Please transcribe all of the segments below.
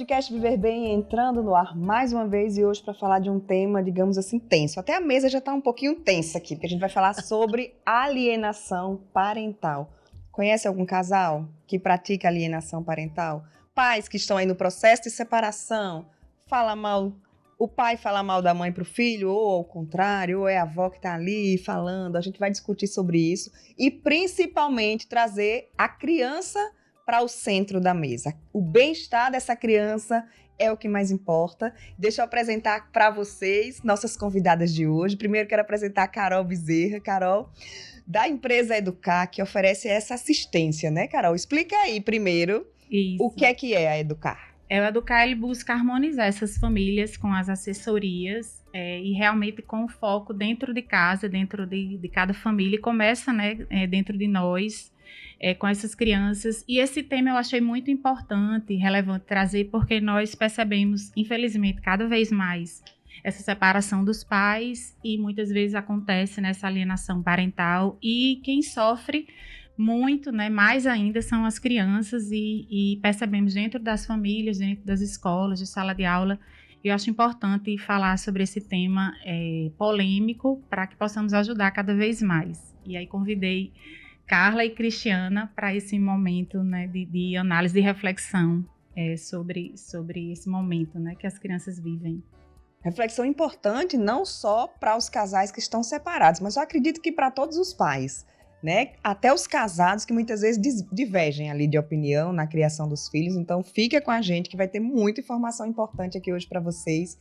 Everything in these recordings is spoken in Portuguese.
podcast Viver Bem entrando no ar mais uma vez e hoje para falar de um tema, digamos assim, tenso. Até a mesa já está um pouquinho tensa aqui, porque a gente vai falar sobre alienação parental. Conhece algum casal que pratica alienação parental? Pais que estão aí no processo de separação, o pai fala mal da mãe para o filho, ou ao contrário, ou é a avó que está ali falando. A gente vai discutir sobre isso e principalmente trazer a criança para o centro da mesa. O bem-estar dessa criança é o que mais importa. Deixa eu apresentar para vocês nossas convidadas de hoje. Primeiro quero apresentar a Carol Bezerra. Carol, da empresa Educar, que oferece essa assistência, né, Carol? Explica aí primeiro o que é a Educar. O Educar, ele busca harmonizar essas famílias com as assessorias e realmente com o foco dentro de casa, dentro de cada família. E começa, né, dentro de nós, com essas crianças. E esse tema eu achei muito importante e relevante trazer, porque nós percebemos, infelizmente, cada vez mais essa separação dos pais e muitas vezes acontece nessa alienação parental. E quem sofre muito, né, mais ainda, são as crianças e percebemos dentro das famílias, dentro das escolas, de sala de aula. Eu acho importante falar sobre esse tema polêmico para que possamos ajudar cada vez mais. E aí convidei Carla e Cristiana para esse momento, né, de análise, de reflexão sobre esse momento, né, que as crianças vivem. Reflexão importante não só para os casais que estão separados, mas eu acredito que para todos os pais, né? Até os casados que muitas vezes divergem ali de opinião na criação dos filhos. Então fica com a gente que vai ter muita informação importante aqui hoje para vocês.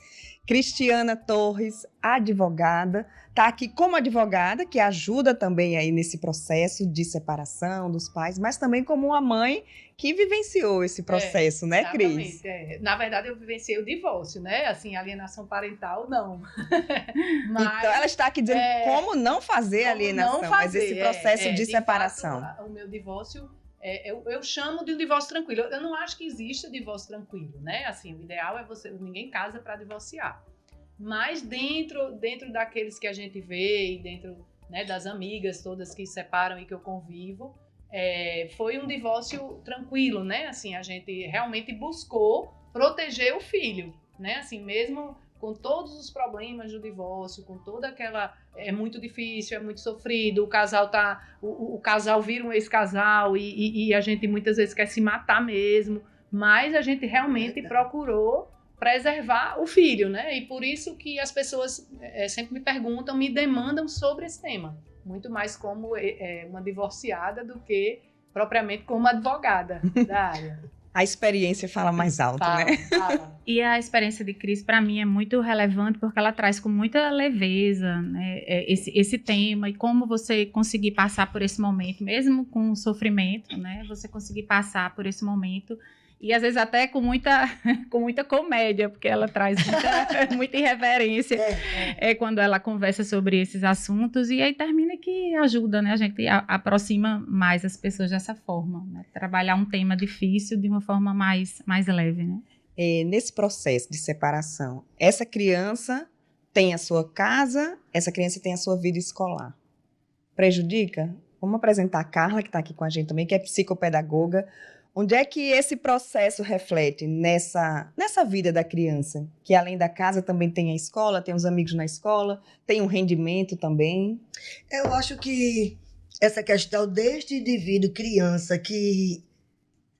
Cristiana Torres, advogada, está aqui como advogada, que ajuda também aí nesse processo de separação dos pais, mas também como uma mãe que vivenciou esse processo, né, Cris? Na verdade, eu vivenciei o divórcio, né? Assim, alienação parental, não. Mas, então, ela está aqui dizendo como não fazer alienação, mas esse processo de separação. Fato, o meu divórcio, eu chamo de um divórcio tranquilo. Eu não acho que exista divórcio tranquilo, né? Assim, o ideal é ninguém casa para divorciar. Mas dentro daqueles que a gente vê e dentro, né, das amigas todas que separam e que eu convivo, foi um divórcio tranquilo, né? Assim, a gente realmente buscou proteger o filho, né? Assim, mesmo com todos os problemas do divórcio, com toda aquela... É muito difícil, é muito sofrido, o casal vira um ex-casal e a gente muitas vezes quer se matar mesmo, mas a gente realmente procurou preservar o filho, né? E por isso que as pessoas sempre me perguntam, me demandam sobre esse tema. Muito mais como uma divorciada do que propriamente como advogada da área. A experiência fala mais alto, né? Fala. E a experiência de Cris, para mim, é muito relevante porque ela traz com muita leveza, né, esse tema e como você conseguir passar por esse momento, mesmo com sofrimento, né? Você conseguir passar por esse momento e às vezes até com muita comédia, porque ela traz muita irreverência quando ela conversa sobre esses assuntos e aí termina que ajuda, né? A gente aproxima mais as pessoas dessa forma, né? Trabalhar um tema difícil de uma forma mais leve, né? Nesse processo de separação, essa criança tem a sua casa, essa criança tem a sua vida escolar. Prejudica? Vamos apresentar a Carla, que está aqui com a gente também, que é psicopedagoga. Onde é que esse processo reflete nessa vida da criança? Que além da casa também tem a escola, tem os amigos na escola, tem um rendimento também? Eu acho que essa questão deste indivíduo, criança, que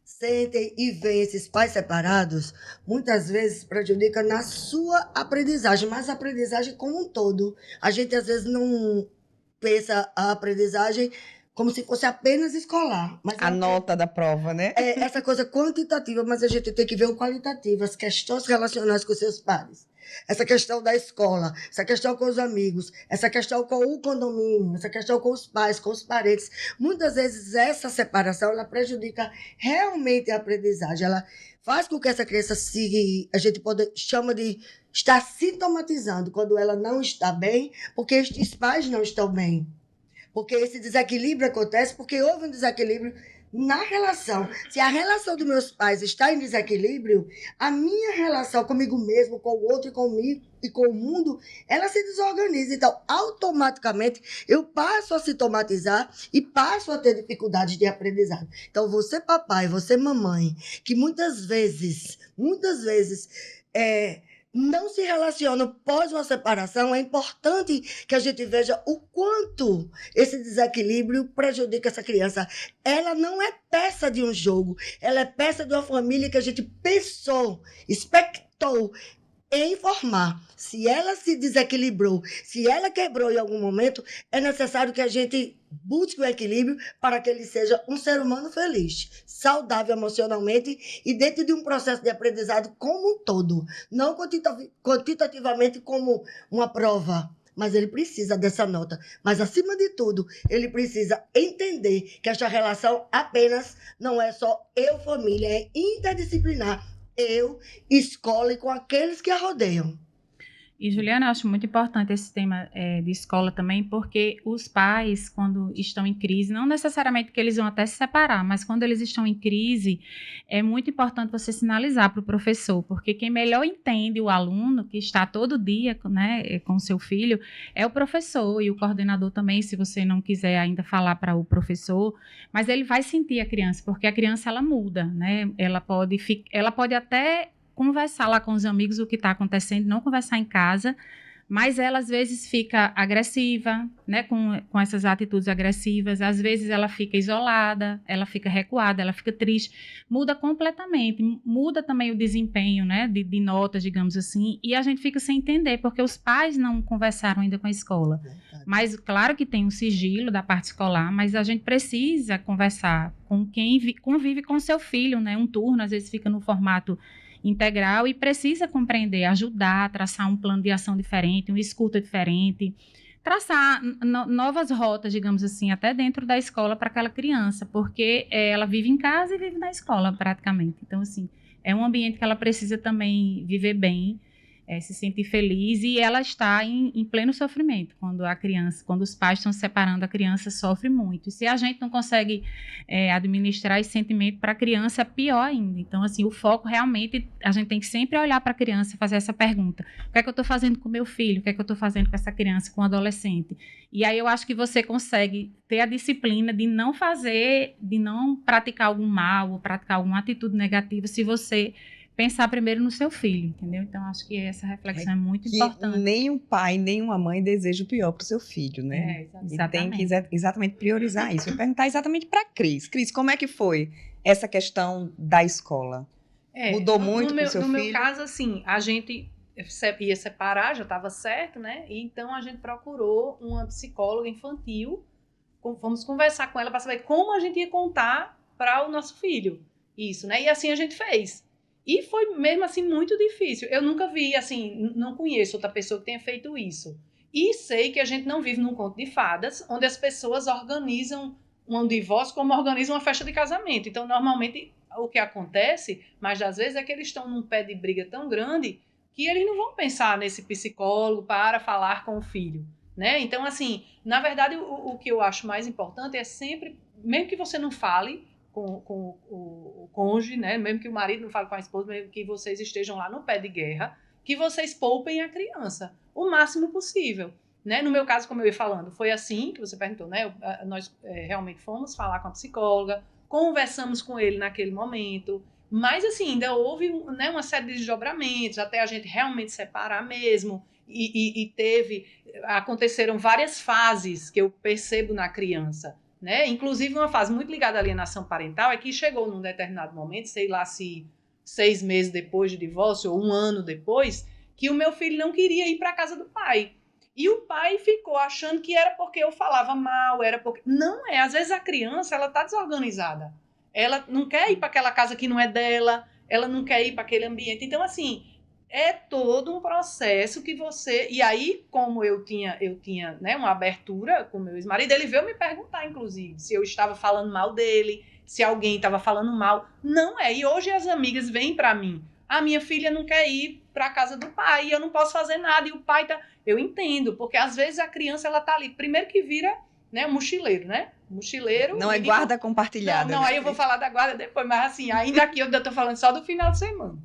sentem e veem esses pais separados, muitas vezes prejudica na sua aprendizagem, mas a aprendizagem como um todo. A gente às vezes não pensa a aprendizagem como se fosse apenas escolar. Mas a nota da prova, né? Essa coisa quantitativa, mas a gente tem que ver o qualitativo, as questões relacionadas com seus pares. Essa questão da escola, essa questão com os amigos, essa questão com o condomínio, essa questão com os pais, com os parentes. Muitas vezes essa separação ela prejudica realmente a aprendizagem. Ela faz com que essa criança chama de estar sintomatizando quando ela não está bem, porque estes pais não estão bem. Porque esse desequilíbrio acontece porque houve um desequilíbrio na relação. Se a relação dos meus pais está em desequilíbrio, a minha relação comigo mesmo, com o outro e comigo e com o mundo, ela se desorganiza. Então, automaticamente, eu passo a sintomatizar e passo a ter dificuldades de aprendizado. Então, você papai, você mamãe, que muitas vezes, não se relacionam pós uma separação, é importante que a gente veja o quanto esse desequilíbrio prejudica essa criança. Ela não é peça de um jogo, ela é peça de uma família que a gente pensou, expectou em formar. Se ela se desequilibrou, se ela quebrou em algum momento, é necessário que a gente busque o equilíbrio para que ele seja um ser humano feliz, saudável emocionalmente e dentro de um processo de aprendizado como um todo, não quantitativamente como uma prova, mas ele precisa dessa nota. Mas, acima de tudo, ele precisa entender que esta relação apenas não é só eu, família, é interdisciplinar, eu, escola e com aqueles que a rodeiam. E, Juliana, eu acho muito importante esse tema de escola também, porque os pais, quando estão em crise, não necessariamente que eles vão até se separar, mas quando eles estão em crise, é muito importante você sinalizar para o professor, porque quem melhor entende o aluno, que está todo dia, né, com o seu filho, é o professor e o coordenador também, se você não quiser ainda falar para o professor, mas ele vai sentir a criança, porque a criança, ela muda, né? Ela pode até conversar lá com os amigos o que está acontecendo, não conversar em casa, mas ela às vezes fica agressiva, né, com essas atitudes agressivas, às vezes ela fica isolada, ela fica recuada, ela fica triste, muda completamente, muda também o desempenho, né, de notas, digamos assim, e a gente fica sem entender, porque os pais não conversaram ainda com a escola. Mas claro que tem um sigilo da parte escolar, mas a gente precisa conversar com quem convive com seu filho, né, um turno, às vezes fica no formato integral e precisa compreender, ajudar, traçar um plano de ação diferente, uma escuta diferente, traçar novas rotas, digamos assim, até dentro da escola para aquela criança, porque ela vive em casa e vive na escola praticamente. Então, assim, é um ambiente que ela precisa também viver bem, se sentir feliz, e ela está em pleno sofrimento quando os pais estão se separando, a criança sofre muito. E se a gente não consegue administrar esse sentimento para a criança, é pior ainda. Então, assim, o foco realmente, a gente tem que sempre olhar para a criança e fazer essa pergunta: o que é que eu estou fazendo com o meu filho? O que é que eu estou fazendo com essa criança, com o adolescente? E aí eu acho que você consegue ter a disciplina de não praticar algum mal ou praticar alguma atitude negativa se você pensar primeiro no seu filho, entendeu? Então, acho que essa reflexão é muito importante. Nem um pai, nem uma mãe deseja o pior para o seu filho, né? Exatamente. E tem que exatamente priorizar isso. Eu vou perguntar exatamente para a Cris. Cris, como é que foi essa questão da escola? Mudou muito para o seu filho? No meu caso, assim, a gente ia separar, já estava certo, né? E então a gente procurou uma psicóloga infantil, fomos conversar com ela para saber como a gente ia contar para o nosso filho isso, né? E assim a gente fez. E foi mesmo assim muito difícil. Eu nunca vi, assim, não conheço outra pessoa que tenha feito isso. E sei que a gente não vive num conto de fadas, onde as pessoas organizam um divórcio como organizam uma festa de casamento. Então, normalmente, o que acontece, mas às vezes, é que eles estão num pé de briga tão grande que eles não vão pensar nesse psicólogo para falar com o filho, né? Então, assim, na verdade, o que eu acho mais importante é sempre, mesmo que você não fale com o cônjuge, né? Mesmo que o marido não fale com a esposa, mesmo que vocês estejam lá no pé de guerra, que vocês poupem a criança o máximo possível, né? No meu caso, como eu ia falando, foi assim que você perguntou, né? Nós realmente fomos falar com a psicóloga, conversamos com ele naquele momento, mas assim, ainda houve, né, uma série de desdobramentos até a gente realmente separar mesmo, aconteceram várias fases que eu percebo na criança, né? Inclusive, uma fase muito ligada à alienação parental é que chegou num determinado momento, sei lá se 6 meses depois do divórcio ou 1 ano depois, que o meu filho não queria ir para a casa do pai. E o pai ficou achando que era porque eu falava mal, era porque... Não é, às vezes a criança, ela está desorganizada. Ela não quer ir para aquela casa que não é dela, ela não quer ir para aquele ambiente. Então, assim, é todo um processo que você... E aí, como eu tinha né, uma abertura com meu ex-marido, ele veio me perguntar, inclusive, se eu estava falando mal dele, se alguém estava falando mal. Não é. E hoje as amigas vêm para mim: a minha filha não quer ir para a casa do pai, e eu não posso fazer nada, e o pai tá... Eu entendo, porque às vezes a criança, ela tá ali, primeiro que vira né? Um mochileiro, né? Mochileiro. Não é guarda compartilhada. Não, né? aí eu vou falar da guarda depois, mas assim, ainda aqui eu tô falando só do final de semana.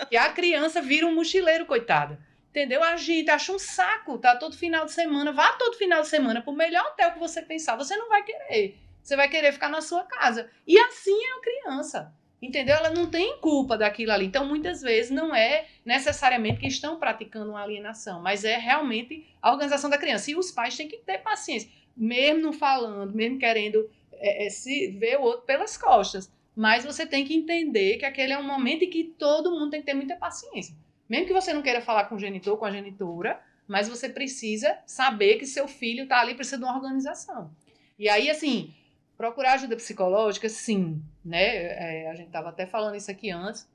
Que a criança vira um mochileiro, coitada. Entendeu? A gente acha um saco, tá? Todo final de semana, vá todo final de semana pro melhor hotel que você pensar, você não vai querer. Você vai querer ficar na sua casa. E assim é a criança. Entendeu? Ela não tem culpa daquilo ali. Então, muitas vezes, não é necessariamente que estão praticando uma alienação, mas é realmente a organização da criança. E os pais têm que ter paciência. Mesmo não falando, mesmo querendo se ver o outro pelas costas. Mas você tem que entender que aquele é um momento em que todo mundo tem que ter muita paciência. Mesmo que você não queira falar com o genitor, com a genitora, mas você precisa saber que seu filho está ali, precisa de uma organização. E aí, assim, procurar ajuda psicológica, sim, né? A gente estava até falando isso aqui antes.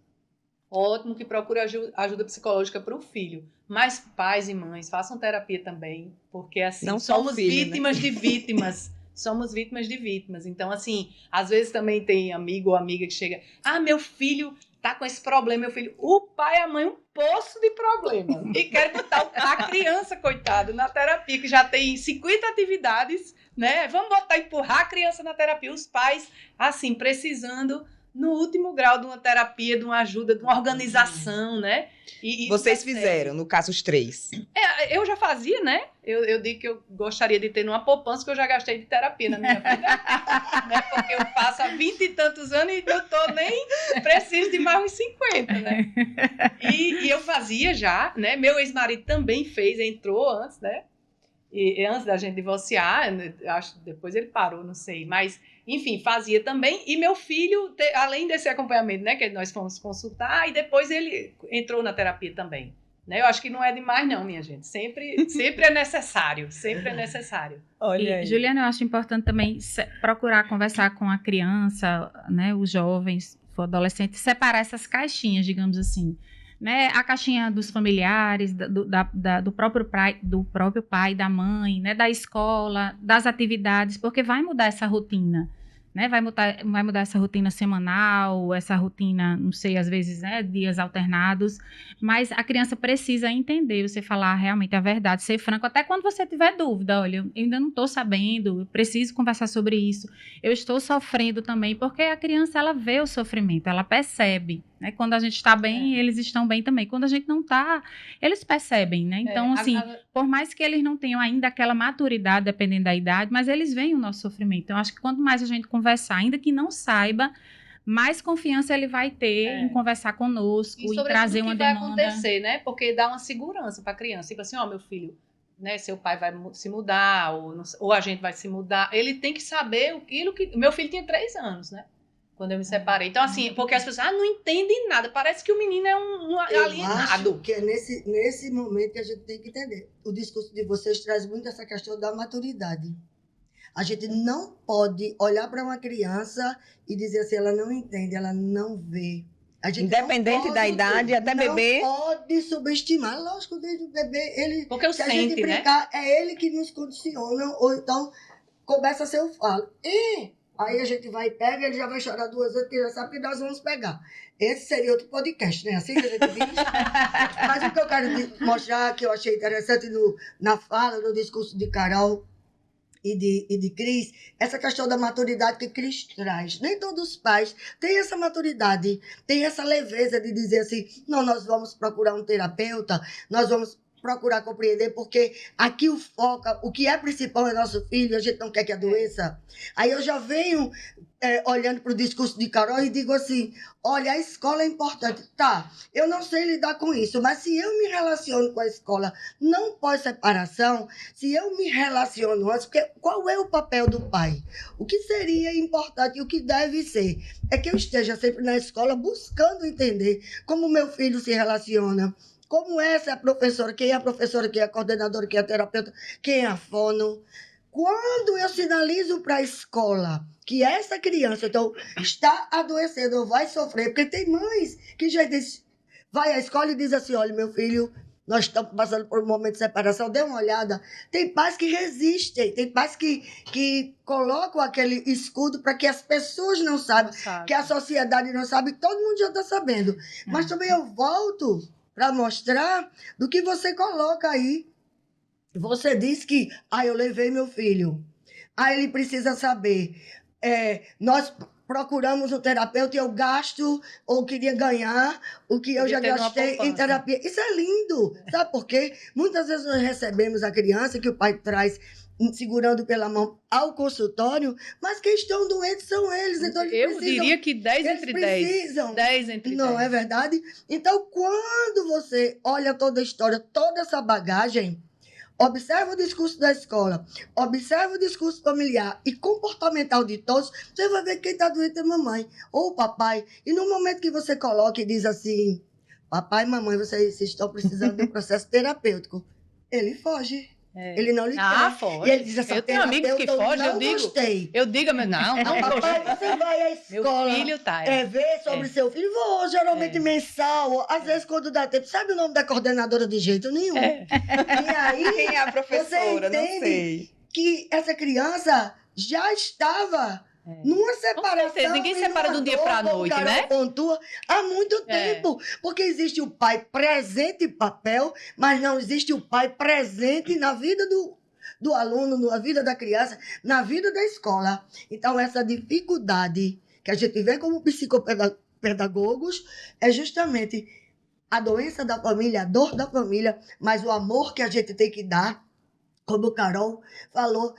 Ótimo que procure ajuda psicológica para o filho. Mas pais e mães, façam terapia também, porque assim, não somos vítimas, né? de vítimas. Somos vítimas de vítimas. Então, assim, às vezes também tem amigo ou amiga que chega, meu filho tá com esse problema, meu filho. O pai e a mãe, um poço de problema. E quer botar a criança, coitado, na terapia, que já tem 50 atividades, né? Vamos empurrar a criança na terapia. Os pais, assim, precisando, no último grau, de uma terapia, de uma ajuda, de uma organização, né? E vocês fizeram, no caso, os 3. Eu já fazia, né? Eu digo que eu gostaria de ter numa poupança que eu já gastei de terapia na minha vida. Né? Porque eu faço há 20 e tantos anos e não tô nem preciso de mais uns 50, né? E eu fazia já, né? Meu ex-marido também fez, entrou antes, né? E antes da gente divorciar, acho que depois ele parou, não sei, mas enfim, fazia também. E meu filho, além desse acompanhamento, né, que nós fomos consultar, e depois ele entrou na terapia também, né? Eu acho que não é demais não, minha gente, sempre é necessário, sempre é necessário. Olha aí. Juliana, eu acho importante também procurar conversar com a criança, né, os jovens, o adolescente, separar essas caixinhas, digamos assim. Né, a caixinha dos familiares, do próprio pai, da mãe, né, da escola, das atividades, porque vai mudar essa rotina, né, vai mudar essa rotina semanal, essa rotina, não sei, às vezes, né, dias alternados, mas a criança precisa entender, você falar realmente a verdade, ser franco, até quando você tiver dúvida, olha, eu ainda não estou sabendo, eu preciso conversar sobre isso, eu estou sofrendo também, porque a criança, ela vê o sofrimento, ela percebe, né? Quando a gente está bem, eles estão bem também. Quando a gente não está, eles percebem, né? Então, assim, por mais que eles não tenham ainda aquela maturidade, dependendo da idade, mas eles veem o nosso sofrimento. Então, acho que quanto mais a gente conversar, ainda que não saiba, mais confiança ele vai ter em conversar conosco e trazer uma demanda. Vai acontecer, né? Porque dá uma segurança para a criança. Tipo assim, meu filho, né, seu pai vai se mudar, ou a gente vai se mudar. Ele tem que saber aquilo que... Meu filho tinha 3 anos, né? Quando eu me separei. Então, assim, porque as pessoas não entendem nada. Parece que o menino é um alienado. Acho que é nesse momento que a gente tem que entender. O discurso de vocês traz muito essa questão da maturidade. A gente não pode olhar para uma criança e dizer assim, ela não entende, ela não vê. A gente independente da idade, até bebê. Não pode subestimar. Lógico, desde o bebê, ele... Porque eu se sente, a gente brincar, né? É ele que nos condiciona, ou então começa a ser o falo. Aí a gente vai e pega, ele já vai chorar 2 vezes, porque já sabe que nós vamos pegar. Esse seria outro podcast, né? Assim que a gente diz. Mas o que eu quero mostrar, que eu achei interessante na fala, no discurso de Carol e de Cris, essa questão da maturidade que Cris traz. Nem todos os pais têm essa maturidade, têm essa leveza de dizer assim, não, nós vamos procurar um terapeuta, nós vamos procurar compreender, porque aqui o que é principal é nosso filho, a gente não quer que adoeça. Aí eu já venho olhando para o discurso de Carol e digo assim, olha, a escola é importante. Tá, eu não sei lidar com isso, mas se eu me relaciono com a escola não pós-separação, se eu me relaciono antes, porque qual é o papel do pai? O que seria importante e o que deve ser? É que eu esteja sempre na escola buscando entender como meu filho se relaciona, como essa é a professora, quem é a professora, quem é a coordenadora, quem é a terapeuta, quem é a fono. Quando eu sinalizo para a escola que essa criança então, está adoecendo ou vai sofrer, porque tem mães que já vai à escola e diz assim, olha, meu filho, nós estamos passando por um momento de separação, dê uma olhada. Tem pais que resistem, tem pais que colocam aquele escudo para que as pessoas não saibam, que a sociedade não sabe, todo mundo já está sabendo. Mas também eu volto para mostrar do que você coloca aí. Você diz que, eu levei meu filho. Aí ele precisa saber, nós procuramos um terapeuta e eu gasto ou queria ganhar o que eu Podia já ter uma gastei em poupança. terapia. Isso é lindo, sabe por quê? Muitas vezes nós recebemos a criança que o pai traz segurando pela mão ao consultório, mas quem estão doentes são eles, então eles Eu precisam... diria que 10 eles entre 10. precisam. 10 entre 10. Não é verdade? Então, quando você olha toda a história, toda essa bagagem, observa o discurso da escola, observa o discurso familiar e comportamental de todos, você vai ver que quem está doente é mamãe ou o papai. E no momento que você coloca e diz assim, papai e mamãe, vocês estão precisando de um processo terapêutico, ele foge. Ele não lhe quer. Foge. E ele diz assim, Eu tenho amigos que fogem, eu digo. Gostei. Eu digo, mas não Papai, você vai à Meu escola filho tá. ver sobre seu filho? Vou, geralmente mensal, às vezes quando dá tempo. Sabe o nome da coordenadora de jeito nenhum? E aí, Quem é a professora? você Não entende sei. que essa criança já estava numa separação. certeza, ninguém e separa numa de um dia dor, pra como noite, Carol né? pontua, há muito tempo. Porque existe o pai presente em papel, mas não existe o pai presente na vida do aluno, na vida da criança, na vida da escola. Então, essa dificuldade que a gente vê como psicopedagogos é justamente a doença da família, a dor da família, mas o amor que a gente tem que dar, como o Carol falou,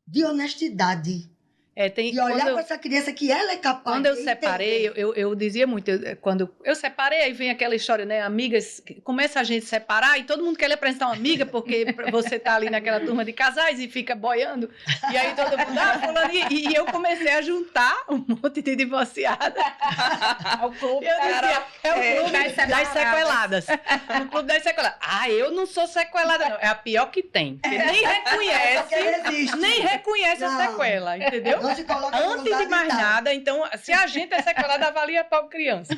de honestidade. E olhar para essa criança que ela é capaz de entender. Quando eu separei, eu dizia muito, quando eu separei, aí vem aquela história, né, amigas, começa a gente separar e todo mundo quer lhe apresentar uma amiga, porque você tá ali naquela turma de casais e fica boiando, e aí todo mundo, fulano, e eu comecei a juntar um monte de divorciada. O clube, Eu dizia, o clube das sequeladas. O clube das sequeladas. Eu não sou sequelada, não. É a pior que tem. Porque nem reconhece a sequela, entendeu? Antes de mais nada, então, se a gente é sequelada, avalia a pobre criança.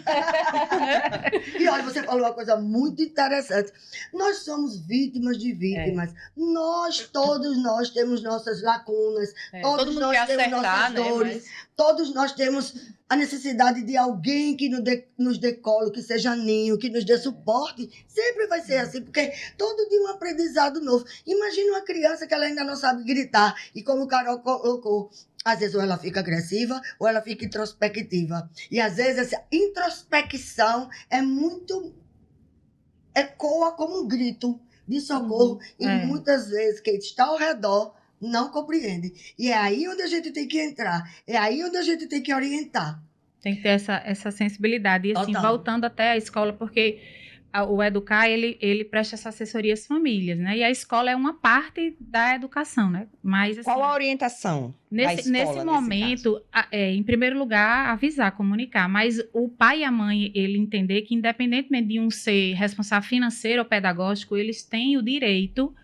E olha, você falou uma coisa muito interessante. Nós somos vítimas de vítimas. Todos nós temos nossas lacunas. Todos nós temos nossas dores. Todos nós temos a necessidade de alguém que nos dê colo, que seja ninho, que nos dê suporte. Sempre vai ser assim, porque todo dia um aprendizado novo. Imagina uma criança que ela ainda não sabe gritar. E como o Carol colocou, às vezes ou ela fica agressiva ou ela fica introspectiva. E às vezes essa introspecção ecoa como um grito de socorro. E muitas vezes quem está ao redor não compreende. E é aí onde a gente tem que entrar. É aí onde a gente tem que orientar. Tem que ter essa sensibilidade. E assim, Total. voltando até a escola, porque o Educar, ele presta essa assessoria às famílias, né? E a escola é uma parte da educação, né? Mas, assim, Qual a orientação da escola, nesse momento, em primeiro lugar, avisar, comunicar. Mas o pai e a mãe, ele entender que, independentemente de um ser responsável financeiro ou pedagógico, eles têm o direito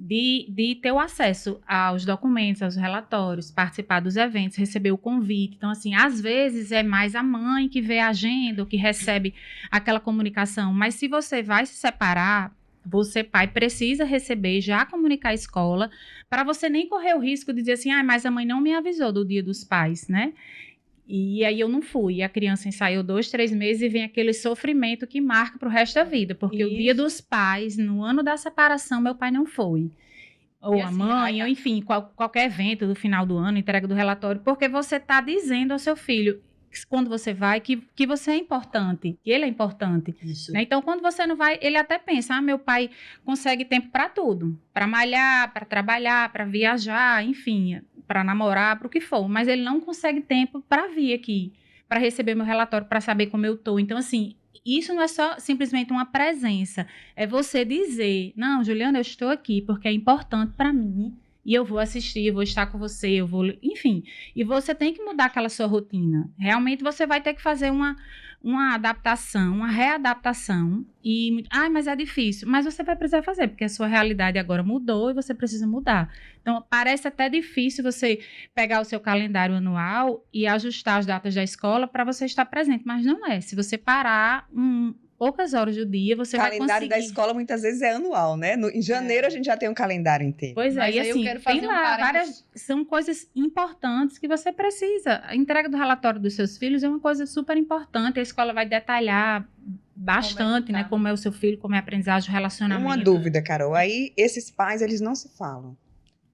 de ter o acesso aos documentos, aos relatórios, participar dos eventos, receber o convite. Então, assim, às vezes é mais a mãe que vê a agenda ou que recebe aquela comunicação. Mas se você vai se separar, você, pai, precisa receber, já comunicar à escola, para você nem correr o risco de dizer assim, mas a mãe não me avisou do Dia dos Pais, né? E aí eu não fui. E a criança ensaiou 2, 3 meses e vem aquele sofrimento que marca pro resto da vida. Porque o Dia dos Pais, no ano da separação, meu pai não foi. Ou a mãe, ou enfim, qualquer evento do final do ano, entrega do relatório. Porque você está dizendo ao seu filho, quando você vai, que você é importante, que ele é importante. Isso. Né? Então, quando você não vai, ele até pensa, meu pai consegue tempo para tudo. Para malhar, para trabalhar, para viajar, enfim, para namorar, para o que for. Mas ele não consegue tempo para vir aqui, para receber meu relatório, para saber como eu estou. Então, assim, isso não é só simplesmente uma presença. É você dizer, não, Juliana, eu estou aqui porque é importante para mim. E eu vou assistir, eu vou estar com você, eu vou... Enfim, e você tem que mudar aquela sua rotina. Realmente você vai ter que fazer uma adaptação, uma readaptação. E, mas é difícil. Mas você vai precisar fazer, porque a sua realidade agora mudou e você precisa mudar. Então, parece até difícil você pegar o seu calendário anual e ajustar as datas da escola para você estar presente. Mas não é. Se você parar poucas horas do dia, você vai conseguir. O calendário da escola muitas vezes é anual, né? Em janeiro a gente já tem um calendário inteiro. Pois é, mas e assim, eu quero fazer tem lá parênteses. são coisas importantes que você precisa. A entrega do relatório dos seus filhos é uma coisa super importante, a escola vai detalhar bastante, né? Como é o seu filho, como é a aprendizagem, o relacionamento. Uma dúvida, Carol, aí esses pais, eles não se falam.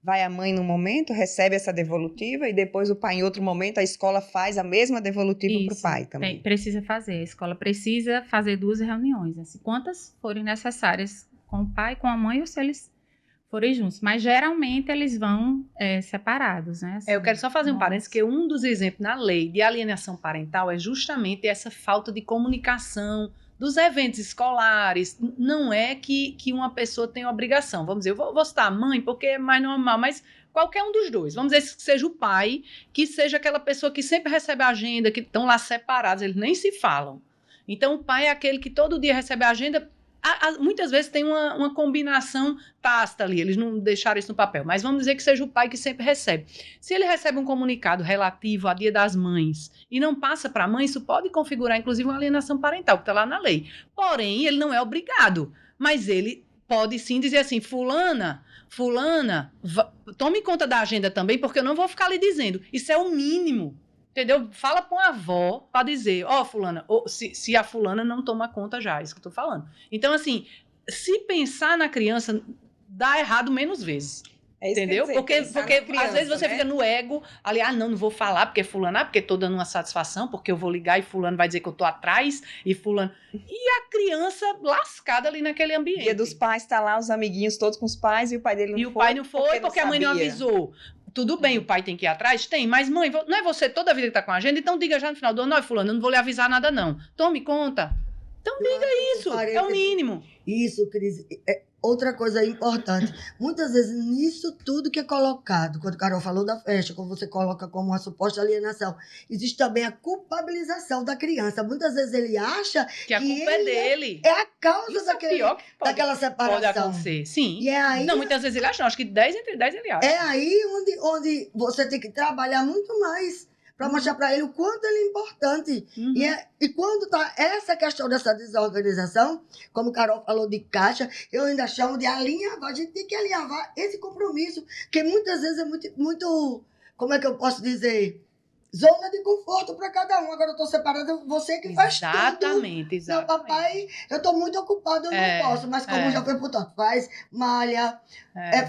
vai a mãe num momento, recebe essa devolutiva e depois o pai em outro momento, a escola faz a mesma devolutiva para o pai também. Precisa fazer, a escola precisa fazer 2 reuniões, assim, quantas forem necessárias com o pai, com a mãe ou se eles forem juntos, mas geralmente eles vão separados, né? Assim, Eu quero só fazer um parênteses, que um dos exemplos na lei de alienação parental é justamente essa falta de comunicação dos eventos escolares. Não é que uma pessoa tem obrigação. Vamos dizer, eu vou citar a mãe porque é mais normal, mas qualquer um dos dois. Vamos dizer que seja o pai, que seja aquela pessoa que sempre recebe a agenda, que estão lá separados, eles nem se falam. Então, o pai é aquele que todo dia recebe a agenda. Muitas vezes tem uma combinação tácita ali, eles não deixaram isso no papel, mas vamos dizer que seja o pai que sempre recebe. Se ele recebe um comunicado relativo ao Dia das Mães e não passa para a mãe, isso pode configurar inclusive uma alienação parental, que está lá na lei. Porém, ele não é obrigado, mas ele pode sim dizer assim, fulana, tome conta da agenda também, porque eu não vou ficar lhe dizendo. Isso é o mínimo. Entendeu? Fala com a avó para dizer, fulana, se a fulana não toma conta já, é isso que eu tô falando. Então, assim, se pensar na criança, dá errado menos vezes. Entendeu? Porque às vezes você fica no ego, ali, não vou falar porque fulano, porque tô dando uma satisfação, porque eu vou ligar e fulano vai dizer que eu tô atrás, e fulano... E a criança lascada ali naquele ambiente. Dia dos pais, tá lá os amiguinhos todos com os pais, e o pai dele não foi. E o pai não foi porque a mãe não avisou. Tudo bem, o pai tem que ir atrás? Tem, mas mãe, não é você toda a vida que tá com a agenda? Então diga já no final do ano, fulano, eu não vou lhe avisar nada não. Tome conta. Então diga isso, é o mínimo. Isso, Cris, é outra coisa importante. Muitas vezes nisso tudo que é colocado, quando o Carol falou da festa, quando você coloca como uma suposta alienação, existe também a culpabilização da criança. Muitas vezes ele acha que a culpa é dele. É a causa isso daquela separação. Pode acontecer, sim. E é aí, não, muitas vezes ele acha, não, acho que 10 entre 10 ele acha. É aí onde você tem que trabalhar muito mais para mostrar para ele o quanto ele é importante. Uhum. E quando está essa questão dessa desorganização, como o Carol falou de caixa, eu ainda chamo de alinhavar. A gente tem que alinhavar esse compromisso, que muitas vezes é muito, como é que eu posso dizer? Zona de conforto para cada um. Agora eu estou separada, você que faz tudo. Exatamente. Meu papai, eu estou muito ocupado, eu não posso. Mas como já foi por tanto, faz malha,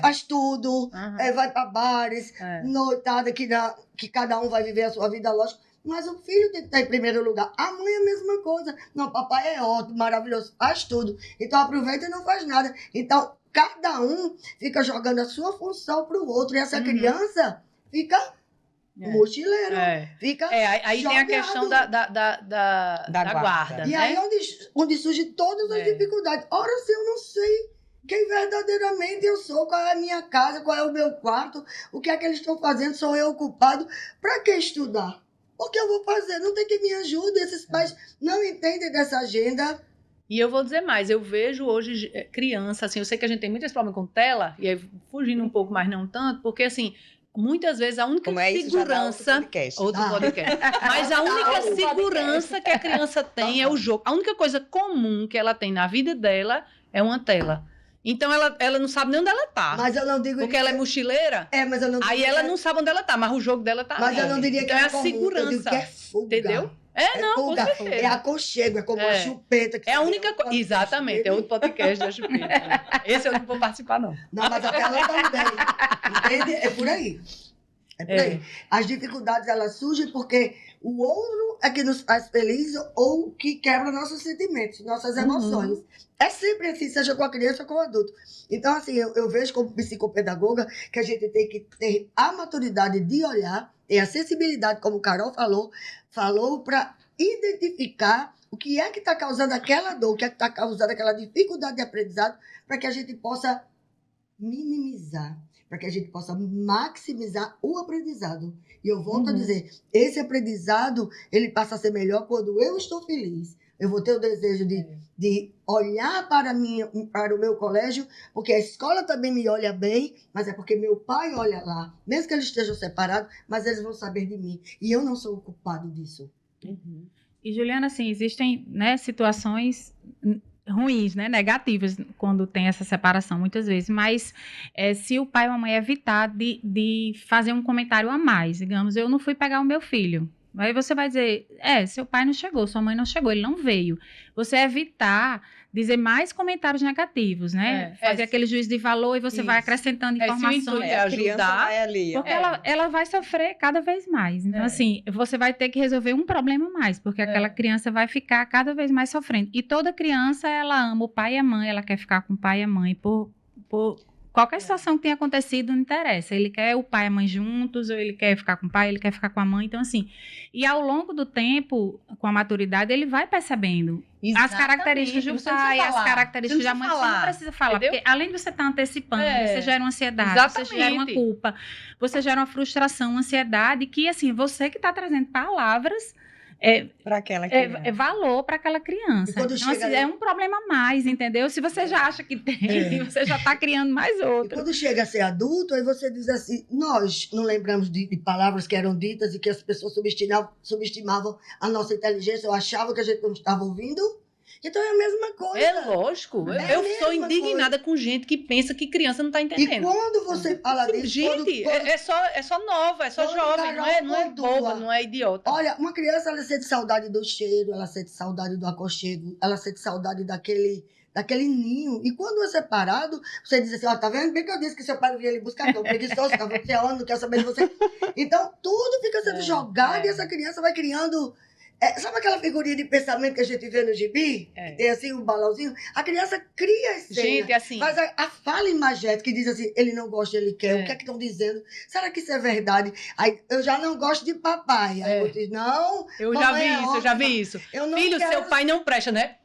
faz tudo, vai para bares, noitada, que cada um vai viver a sua vida, lógico. Mas o filho tem que estar em primeiro lugar. A mãe é a mesma coisa. Não, papai é ótimo, maravilhoso, faz tudo. Então aproveita e não faz nada. Então, cada um fica jogando a sua função para o outro. E essa criança fica... mochileiro. Fica aí jogado. Tem a questão da guarda. E né? aí onde surgem todas as dificuldades. Ora, se eu não sei quem verdadeiramente eu sou, qual é a minha casa, qual é o meu quarto, o que é que eles estão fazendo, sou eu ocupado, para que estudar? O que eu vou fazer? Não tem quem me ajude, esses pais não entendem dessa agenda. E eu vou dizer mais, eu vejo hoje criança, assim, eu sei que a gente tem muitos problemas com tela, e aí fugindo um pouco, mas não tanto, porque assim, muitas vezes a única segurança... Outro podcast. Mas a única segurança que a criança tem é o jogo. A única coisa comum que ela tem na vida dela é uma tela. Então ela não sabe nem onde ela tá. Mas eu não digo... Porque ela é mochileira. Mas eu não digo aí ela não sabe onde ela tá, mas o jogo dela tá. Mas eu não diria que é a segurança. Eu digo que é fuga. Entendeu? Com certeza. É aconchego, é como a chupeta. Que é a única coisa. Exatamente, é outro podcast da chupeta. Esse eu não vou participar, não. Não, mas a tela também. Entende? É por aí. É por aí. As dificuldades, elas surgem porque o outro é que nos faz felizes ou que quebra nossos sentimentos, nossas emoções. É sempre assim, seja com a criança ou com o adulto. Então, assim, eu vejo como psicopedagoga que a gente tem que ter a maturidade de olhar, ter a sensibilidade, como o Carol falou para identificar o que é que está causando aquela dor, o que é que está causando aquela dificuldade de aprendizado, para que a gente possa minimizar, para que a gente possa maximizar o aprendizado. E eu volto a dizer, esse aprendizado, ele passa a ser melhor quando eu estou feliz. Eu vou ter o desejo de olhar para o meu colégio, porque a escola também me olha bem, mas é porque meu pai olha lá. Mesmo que eles estejam separados, mas eles vão saber de mim. E eu não sou o culpado disso. E, Juliana, assim, existem, né, situações ruins, né, negativas, quando tem essa separação, muitas vezes, mas se o pai ou a mãe evitar de fazer um comentário a mais, digamos, eu não fui pegar o meu filho, aí você vai dizer, seu pai não chegou, sua mãe não chegou, ele não veio. Você evitar dizer mais comentários negativos, né? Fazer aquele juízo de valor e você vai acrescentando Se o informações. intuito é A criança ajudar, vai ali. Porque ela vai sofrer cada vez mais. Então, assim, você vai ter que resolver um problema a mais, porque aquela criança vai ficar cada vez mais sofrendo. E toda criança, ela ama o pai e a mãe, ela quer ficar com o pai e a mãe por qualquer situação que tenha acontecido, não interessa. Ele quer o pai e a mãe juntos, ou ele quer ficar com o pai, ele quer ficar com a mãe. Então, assim, e ao longo do tempo, com a maturidade, ele vai percebendo as características do pai, as características da mãe. Você não precisa falar, entendeu? porque além de você estar antecipando, você gera uma ansiedade, Exatamente. você gera uma culpa, você gera uma frustração, uma ansiedade, que, assim, você que está trazendo palavras... Para aquela criança. É valor para aquela criança. quando Então, chega assim, é um problema a mais, entendeu? Se você já acha que tem, você já está criando mais E outro. quando chega a ser adulto, aí você diz assim, nós não lembramos de palavras que eram ditas e que as pessoas subestimavam a nossa inteligência, ou achavam que a gente não estava ouvindo. Então é a mesma coisa. É lógico. É a Eu sou mesma indignada com gente que pensa que criança não está E entendendo. quando você fala disso... Gente, quando- é só nova, é só quando jovem, não é Carol boba, pontua. não é idiota. Olha, uma criança, ela sente saudade do cheiro, ela sente saudade do aconchego, ela sente saudade daquele ninho. E quando é separado, você diz assim, ó, tá vendo? Bem que eu disse que seu pai vinha lhe buscar, tão preguiçoso, ficava você onde, não quer saber de você. Então, tudo fica sendo jogado e essa criança vai criando... sabe aquela figurinha de pensamento que a gente vê no gibi? Que tem assim um balãozinho? A criança cria esse Gente, assim, Mas a fala imagética que diz assim, ele não gosta, ele quer, o que é que estão dizendo? Será que isso é verdade? Aí, eu já não gosto de papai. Aí eu digo, não, eu já mamãe vi é isso, eu já ótima. vi isso. Eu não Filho, quero... seu pai não presta, né?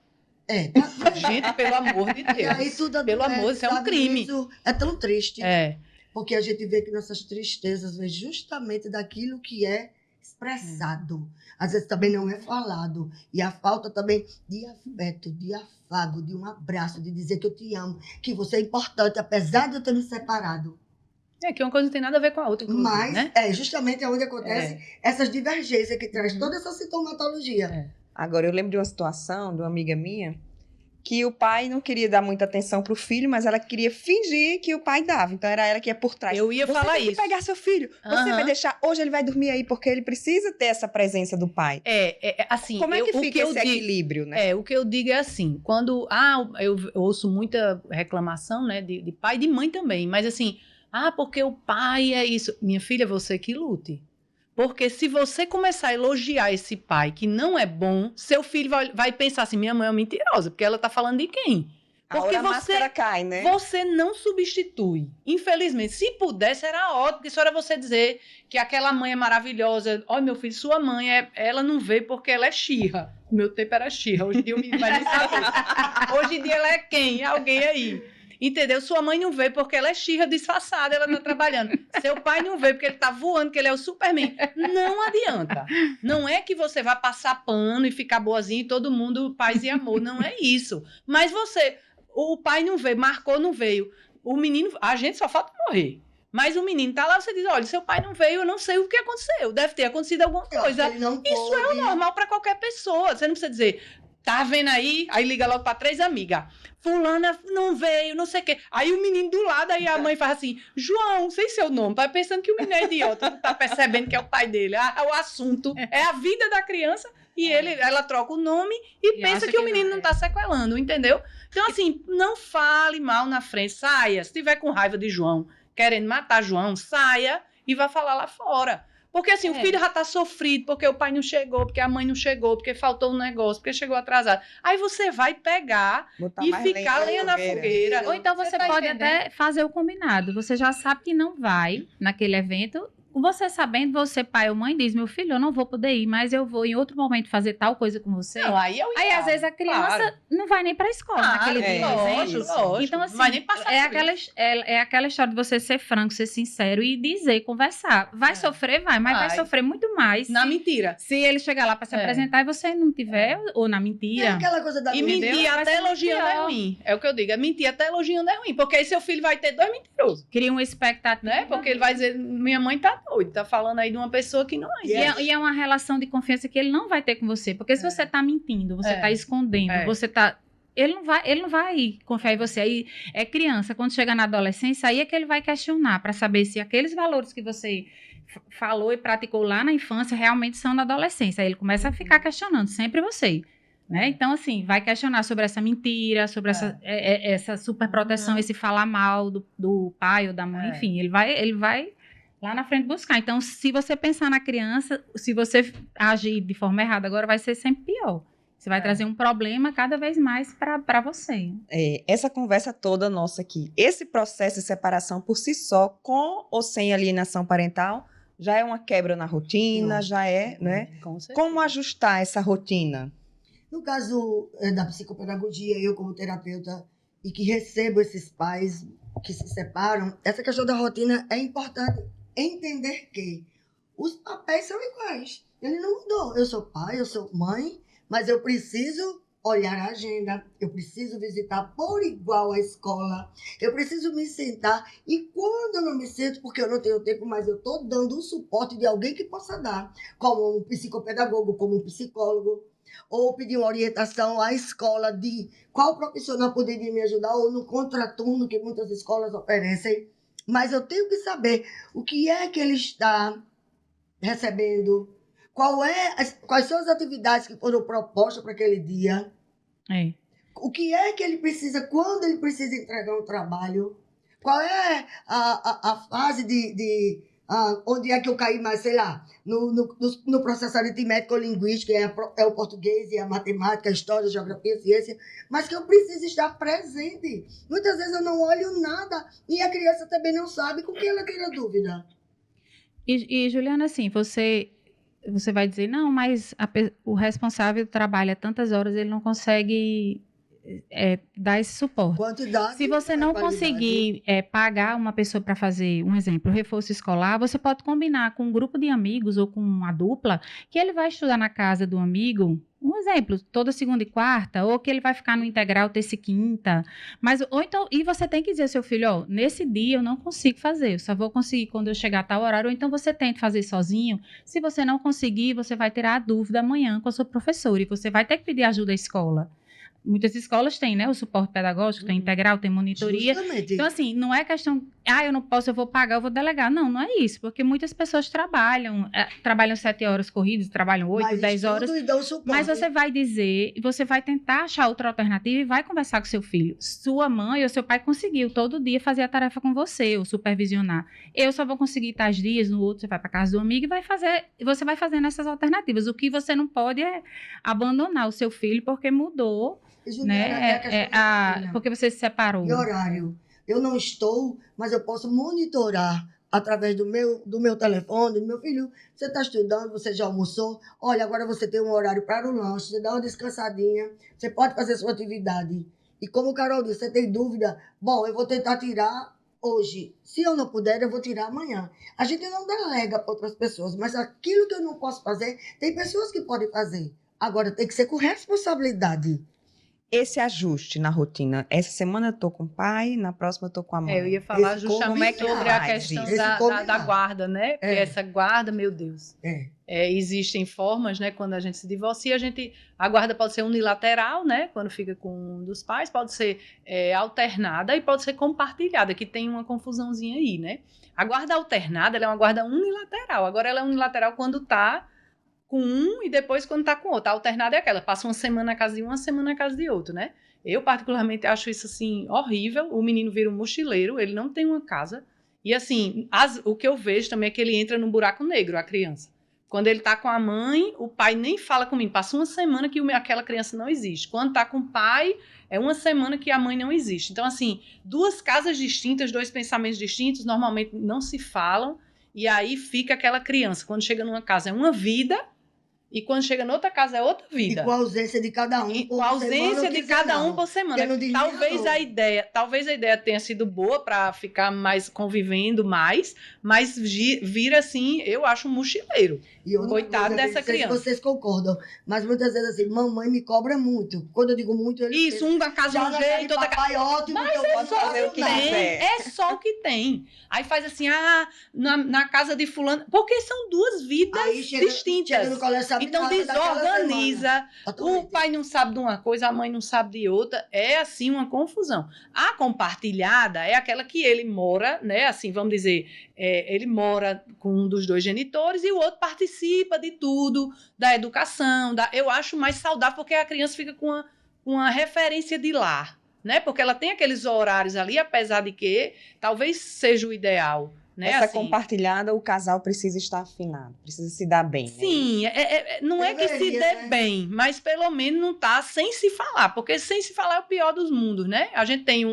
Gente, pelo amor de E aí Deus. tudo Pelo adoece, amor, isso é um sabe? crime. Isso é tão triste, É. porque a gente vê que nossas tristezas vêm justamente daquilo que é expressado. Às vezes também não é falado. E a falta também de afeto, de afago, de um abraço, de dizer que eu te amo, que você é importante, apesar de eu ter me separado. É que uma coisa não tem nada a ver com a outra, inclusive, Mas né? é justamente onde acontece essas divergências que traz toda essa sintomatologia. Agora, eu lembro de uma situação de uma amiga minha que o pai não queria dar muita atenção pro filho, mas ela queria fingir que o pai dava. Então, era ela que ia por trás. Eu ia Você falar tem que isso. pegar seu filho. Você Aham. vai deixar... Hoje ele vai dormir aí, porque ele precisa ter essa presença do pai. Assim, Como é que o fica eu esse digo, equilíbrio, né? o que eu digo é assim, quando, eu ouço muita reclamação, né, de pai e de mãe também, mas assim, porque o pai é isso. Minha filha, você que lute. Porque se você começar a elogiar esse pai que não é bom, seu filho vai pensar assim, minha mãe é uma mentirosa, porque ela tá falando de quem? Porque A máscara cai, né? você não substitui. Infelizmente, se pudesse, era ótimo, porque só era você dizer que aquela mãe é maravilhosa. Olha, meu filho, sua mãe, ela não veio porque ela é xirra. No meu tempo era xirra, hoje em dia o menino vai nem saber. Hoje em dia ela é quem? Alguém aí. Entendeu? Sua mãe não veio porque ela é xirra disfarçada, ela tá trabalhando. Seu pai não veio porque ele tá voando, porque ele é o Superman. Não adianta. Não é que você vai passar pano e ficar boazinha e todo mundo paz e amor. Não é isso. Mas o pai não veio, marcou, não veio. O menino, a gente só falta morrer. Mas o menino tá lá, você diz, olha, seu pai não veio, eu não sei o que aconteceu. Deve ter acontecido alguma coisa. Isso é o normal para qualquer pessoa. Você não precisa dizer, tá vendo aí? Aí liga logo para 3 amigas. Fulana não veio, não sei o quê. Aí o menino do lado, aí a mãe faz assim, João, sei seu nome. Vai pensando que o menino é idiota, não tá percebendo que é o pai dele. O assunto é a vida da criança e ela troca o nome e pensa que o menino não tá sequelando, entendeu? Então, assim, não fale mal na frente. Saia. Se tiver com raiva de João, querendo matar João, saia e vá falar lá fora. Porque assim, o filho já tá sofrido, porque o pai não chegou, porque a mãe não chegou, porque faltou um negócio, porque chegou atrasado. Aí você vai pegar e ficar lenha na fogueira. Ou então você tá pode entendendo? até fazer o combinado. Você já sabe que não vai naquele evento. Você sabendo, você, pai ou mãe, diz, meu filho, eu não vou poder ir, mas eu vou em outro momento fazer tal coisa com você. Não, aí é o Aí, ideal, às vezes, a criança claro. não vai nem pra escola naquele dia. Lógico. Então, assim, Vai nem passar é aquela história de você ser franco, ser sincero e dizer, conversar. Vai sofrer, mas vai sofrer muito mais. Na mentira. Se ele chegar lá pra se apresentar e você não tiver, ou na É mentira. aquela coisa da E mentira. mentir Vai até ser elogiando é pior. ruim. É o que eu digo. É mentir até elogiando é ruim. Porque aí seu filho vai ter 2 mentirosos. Cria uma expectativa. Né? Porque ele vai dizer, minha mãe tá doida, tá falando aí de uma pessoa que não é. E é uma relação de confiança que ele não vai ter com você. Porque se você tá mentindo, você tá escondendo, você tá... Ele não vai confiar em você. Aí é criança, quando chega na adolescência, aí é que ele vai questionar para saber se aqueles valores que você falou e praticou lá na infância realmente são na adolescência. Aí ele começa a ficar questionando sempre você. Né? Então, assim, vai questionar sobre essa mentira, sobre essa superproteção, esse falar mal do pai ou da mãe, enfim, ele vai lá na frente buscar. Então, se você pensar na criança, se você agir de forma errada agora, vai ser sempre pior. Você vai trazer um problema cada vez mais para você. Essa conversa toda nossa aqui, esse processo de separação por si só, com ou sem alienação parental, já é uma quebra na rotina, já é, né? Com certeza. Como ajustar essa rotina? No caso da psicopedagogia, eu como terapeuta e que recebo esses pais que se separam, essa questão da rotina é importante entender que os papéis são iguais. Ele não mudou. Eu sou pai, eu sou mãe, mas eu preciso olhar a agenda, eu preciso visitar por igual a escola, eu preciso me sentar e quando eu não me sento, porque eu não tenho tempo, mas eu estou dando o suporte de alguém que possa dar, como um psicopedagogo, como um psicólogo, ou pedir uma orientação à escola de qual profissional poderia me ajudar, ou no contraturno que muitas escolas oferecem, mas eu tenho que saber o que é que ele está recebendo, quais são as atividades que foram propostas para aquele dia, o que é que ele precisa, quando ele precisa entregar um trabalho, qual é a fase onde é que eu caí mais, sei lá, no processo aritmético-linguístico, é o português, e a matemática, a história, a geografia, a ciência, mas que eu preciso estar presente. Muitas vezes eu não olho nada e a criança também não sabe com que ela tira dúvida. E Juliana, assim, você vai dizer, não, mas o responsável trabalha tantas horas, ele não consegue dar esse suporte. Quantidade. Se você não conseguir pagar uma pessoa para fazer, um exemplo, reforço escolar, você pode combinar com um grupo de amigos ou com uma dupla que ele vai estudar na casa do amigo, um exemplo, toda segunda e quarta, ou que ele vai ficar no integral terça e quinta, e você tem que dizer ao seu filho, nesse dia eu não consigo fazer, eu só vou conseguir quando eu chegar a tal horário, ou então você tenta fazer sozinho. Se você não conseguir, você vai tirar a dúvida amanhã com a sua professora, e você vai ter que pedir ajuda à escola. Muitas escolas têm, né, o suporte pedagógico, tem integral, tem monitoria. Justamente. Então, assim, não é questão, eu não posso, eu vou pagar, eu vou delegar. Não é isso, porque muitas pessoas trabalham 7 horas corridas, trabalham 8, 10 horas. E dão suporte. Mas você vai dizer, você vai tentar achar outra alternativa e vai conversar com seu filho. Sua mãe ou seu pai conseguiu todo dia fazer a tarefa com você, ou supervisionar. Eu só vou conseguir tais dias, no outro você vai para casa do amigo e você vai fazendo essas alternativas. O que você não pode é abandonar o seu filho porque mudou. Né? Porque você se separou. E horário. Eu não estou, mas eu posso monitorar através do meu telefone, do meu filho. Você está estudando, você já almoçou? Olha, agora você tem um horário para o lanche, você dá uma descansadinha, você pode fazer sua atividade. E como o Carol disse, você tem dúvida? Bom, eu vou tentar tirar hoje. Se eu não puder, eu vou tirar amanhã. A gente não delega para outras pessoas, mas aquilo que eu não posso fazer, tem pessoas que podem fazer. Agora, tem que ser com responsabilidade. Esse ajuste na rotina. Essa semana eu tô com o pai, na próxima eu tô com a mãe. Eu ia falar justamente sobre a questão da guarda, né? Porque essa guarda, meu Deus. Existem formas, né? Quando a gente se divorcia, a guarda pode ser unilateral, né? Quando fica com um dos pais, pode ser alternada e pode ser compartilhada, que tem uma confusãozinha aí, né? A guarda alternada, ela é uma guarda unilateral. Agora, ela é unilateral quando tá com um e depois quando tá com outro. A alternada é aquela, passa uma semana na casa de um, uma semana na casa de outro, né? Eu particularmente acho isso, assim, horrível. O menino vira um mochileiro, ele não tem uma casa. E, assim, o que eu vejo também é que ele entra num buraco negro, a criança. Quando ele tá com a mãe, o pai nem fala comigo. Passa uma semana que aquela criança não existe. Quando tá com o pai, é uma semana que a mãe não existe. Então, assim, 2 casas distintas, 2 pensamentos distintos, normalmente não se falam. E aí fica aquela criança. Quando chega numa casa é uma vida, e quando chega noutra casa é outra vida. E com a ausência de cada um. Com a ausência de cada um por semana. Talvez a ideia tenha sido boa para ficar mais convivendo mais, mas vira assim, eu acho um mochileiro. Coitado dessa criança. Não sei se vocês concordam, mas muitas vezes assim, mamãe me cobra muito. Quando eu digo muito, um da casa de um jeito, outra casa. Ótimo, mas é só o que tem. É só o que tem. Aí faz assim, na casa de fulano, porque são 2 vidas distintas. Chega no colégio, Então nota daquela desorganiza. semana. O Totalmente. pai não sabe de uma coisa, a mãe não sabe de outra. É assim uma confusão. A compartilhada é aquela que ele mora, né? Assim, vamos dizer, ele mora com um dos dois genitores e o outro participa de tudo, da educação. Eu acho mais saudável porque a criança fica com uma referência de lar, né? Porque ela tem aqueles horários ali, apesar de que talvez seja o ideal. Né, Essa assim, compartilhada, o casal precisa estar afinado, precisa se dar bem. sim, não é que se Deveria, dê né? bem, mas pelo menos não tá sem se falar, porque sem se falar é o pior dos mundos, né? A gente tem